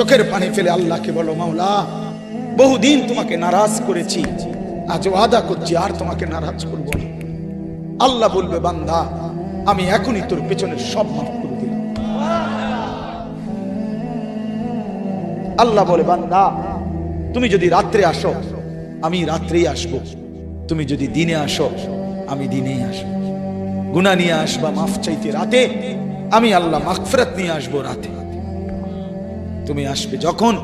চোখের পানি ফেলে আল্লাহকে বলো, মাওলা বহুদিন তোমাকে নারাজ করেছি, আজ ওয়াদা করছি আর তোমাকে নারাজ করব না। আল্লাহ বলবে, বান্দা আমি এখনই তোর পেছনের সব মাফ করে দিলাম। আল্লাহ বলে, বান্দা তুমি যদি রাত্রে আসো আমি রাত্রেই আসবো, তুমি যদি দিনে আসো আমি দিনেই আসবো। গুনাহ নিয়ে আসবা মাফ চাইতে রাতে, আমি আল্লাহ মাগফিরাত নিয়ে আসবো রাতে। তুমি আসবে যখন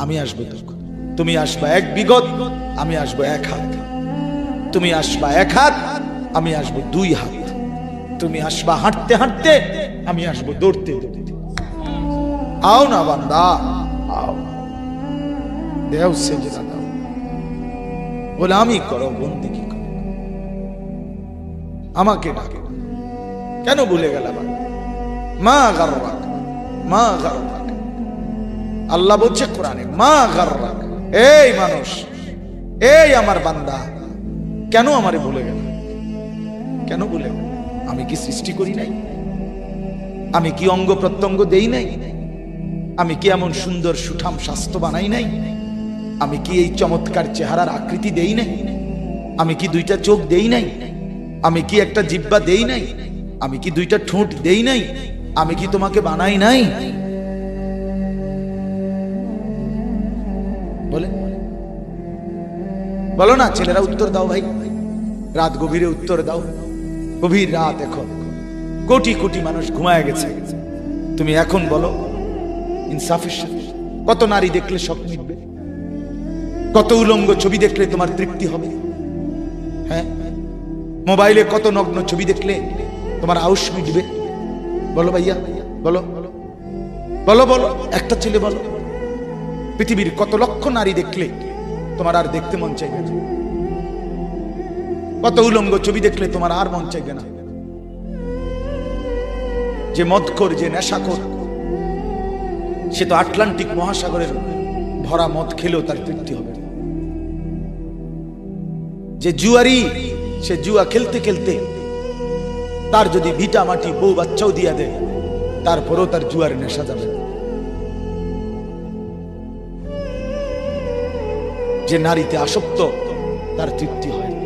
আমি আসবো তখন। তুমি আসবা এক বিগত, আমি আসবো এক হাত। তুমি আসবা এক হাত, আমি আসবো দুই হাত। তুমি আসবা হাঁটতে হাঁটতে, আমি আসবো দৌড়তে দৌড়তে। আও না বান্দা, আও, দেও সেজদা দাও, গোলামি করো, বন্দেগী করো, আমাকে ডাকে। কেন ভুলে গেলাম? মা গাররাক, মা গাররাক। আল্লাহ বলছে কোরআনে, মা গাররাক। এই মানুষ, এই আমার বান্দা, কেন আমারে ভুলে গেল? কেন ভুলে গেল? আমি কি সৃষ্টি করি নাই? আমি কি অঙ্গ প্রত্যঙ্গ দেই নাই? আমি কি এমন সুন্দর সুঠাম স্বাস্থ্য বানাই নাই? আমি কি এই চমৎকার চেহারার আকৃতি দেই নাই? আমি কি দুইটা চোখ দেই নাই? আমি কি একটা জিহ্বা দেই নাই? আমি কি দুইটা ঠোঁট দেই নাই? আমি কি তোমাকে বানাই নাই? বলে বলো না ছেলেরা, উত্তর দাও ভাই। রাত গভীরে উত্তর দাও। গভীর রাত, এখন কোটি কোটি মানুষ ঘুমায় গেছে। তুমি এখন বলো ইনসাফের সাথে, কত নারী দেখলে শখ মিটবে? কত উলঙ্গ ছবি দেখলে তোমার তৃপ্তি হবে? হ্যাঁ, মোবাইলে কত নগ্ন ছবি দেখলে তোমার আউশ মিটবে? বলো ভাইয়া, বলো বলো বলো, একটা ছেলে বলো। পৃথিবীর কত লক্ষ নারী দেখলে তোমার আর দেখতে মন চাইবে না? কত উলঙ্গ ছবি দেখলে তোমার আর মন চাইবে না? যে মদখোর, যে নেশাখোর, সে তো আটলান্টিক মহাসাগরের ভরা মদ খেলেও তার তৃপ্তি হবে। যে জুয়ারি, সে জুয়া খেলতে খেলতে তার যদি ভিটা মাটি বউ বাচ্চাও দিয়া দেয়, তারপরেও তার জুয়ার নেশা যাবে। যে নারীতে আসক্ত, তার তৃপ্তি হয় না।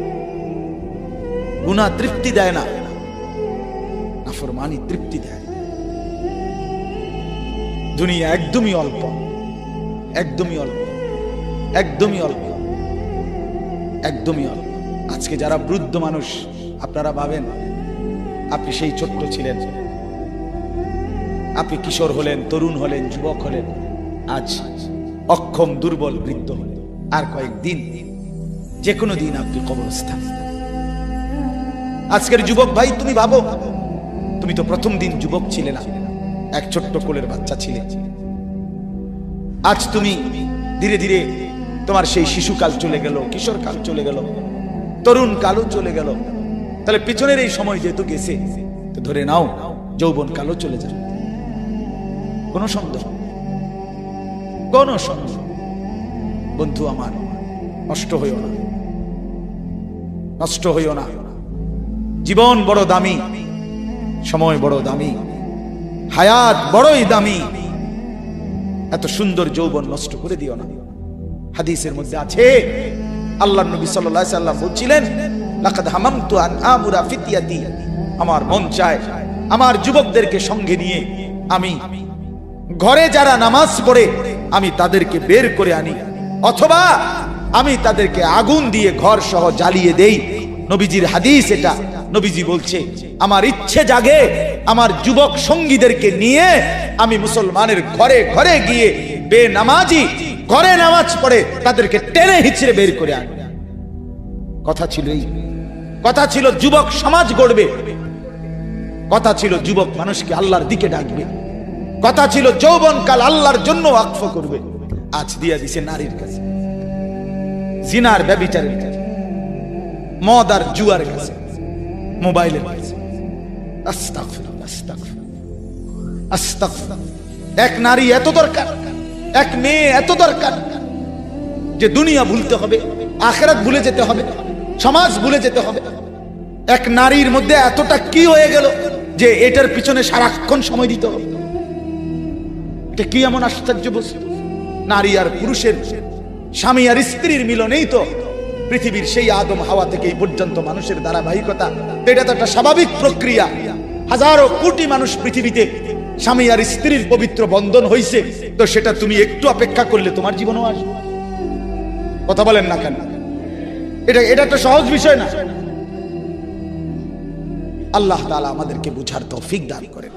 গুনাহ তৃপ্তি দেয় না, নাফরমানি তৃপ্তি দেয়। দুনিয়া একদমই অল্প, একদমই অল্প, একদমই অল্প, একদমই অল্প। আজকে যারা বৃদ্ধ মানুষ, আপনারা ভাবেন আপনি সেই ছোট্ট ছিলেন, আপনি কিশোর হলেন, তরুণ হলেন, যুবক হলেন, আজ অক্ষম দুর্বল বৃদ্ধ হলেন। আর কয়েকদিন, যে কোনো দিন আপনি কবরস্থান। আজকের যুবক ভাই, তুমি ভাবো, তুমি তো প্রথম দিন যুবক ছিলে না, এক ছোট্ট কোলের বাচ্চা ছিলে। আজ তুমি ধীরে ধীরে তোমার সেই শিশুকাল চলে গেল, কিশোর কাল চলে গেল, তরুণ কালও চলে গেল। তাহলে পিছনের এই সময় যেহেতু গেছে, তো ধরে নাও যৌবন কালও চলে যাবে। কোন সন্দেহ, কোন সন্দেহ। বন্ধু আমার, নষ্ট হইও না, নষ্ট হইও না। জীবন বড় দামি, সময় বড় দামি, হায়াত বড়ই দামি। এত সুন্দর যৌবন নষ্ট করে দিও না। হাদিসের মধ্যে আছে, আল্লাহর নবী সাল্লাল্লাহু আলাইহি সাল্লাম বলছিলেন, লাকাদ হামামতু আন আমুরা ফিতিয়াতি, আমার মন চায় আমার যুবকদেরকে সঙ্গে নিয়ে আমি ঘরে যারা নামাজ পড়ে আমি তাদেরকে বের করে আনি, অথবা আমি তাদেরকে আগুন দিয়ে ঘর সহ জ্বালিয়ে দেই। নবীজির হাদিস এটা। নবীজি বলছে, আমার ইচ্ছে জাগে আমার যুবক সঙ্গীদেরকে নিয়ে আমি মুসলমানের ঘরে ঘরে গিয়ে বেনামাজি ঘরে নামাজ পড়ে তাদেরকে টেনে হিচড়ে বের করে আনি। কথা ছিল এই, কথা ছিল যুবক সমাজ গড়বে, কথা ছিল যুবক মানুষকে আল্লাহর দিকে ডাকবে, কথা ছিল যৌবনকাল আল্লাহর জন্য ওয়াকফ করবে। আজ দিয়া দিছে নারীর কাছে, জিনার ব্যভিচারের কাছে, মদ আর জুয়ার কাছে, মোবাইলের কাছে। আস্তাগফিরুল্লাহ, আস্তাগফিরুল্লাহ, আস্তাগফিরুল্লাহ। এক নারী এত দরকার, এক মেয়ে এত দরকার যে দুনিয়া ভুলতে হবে, আখিরাত ভুলে যেতে হবে, সমাজ ভুলে যেতে হবে। এক নারীর মধ্যে এতটা কি হয়ে গেল যে এটার পিছনে সারাক্ষণ সময় দিতে হবে? এটা কি এমন আশ্চর্য বস্তু? নারী আর পুরুষের, স্বামী আর স্ত্রীর মিলনেই তো পৃথিবীর সেই আদম হাওয়া থেকে এই পর্যন্ত মানুষের ধারাবাহিকতা। এটা তো একটা স্বাভাবিক প্রক্রিয়া। হাজারো কোটি মানুষ পৃথিবীতে স্বামী আর স্ত্রীর পবিত্র বন্ধন হইছে, তো সেটা তুমি একটু অপেক্ষা করলে তোমার জীবনও আসবে। কথা বলেন না কেন? এটা একটা সহজ বিষয় না। আল্লাহ তাআলা আমাদেরকে বুঝার তৌফিক দান করেন।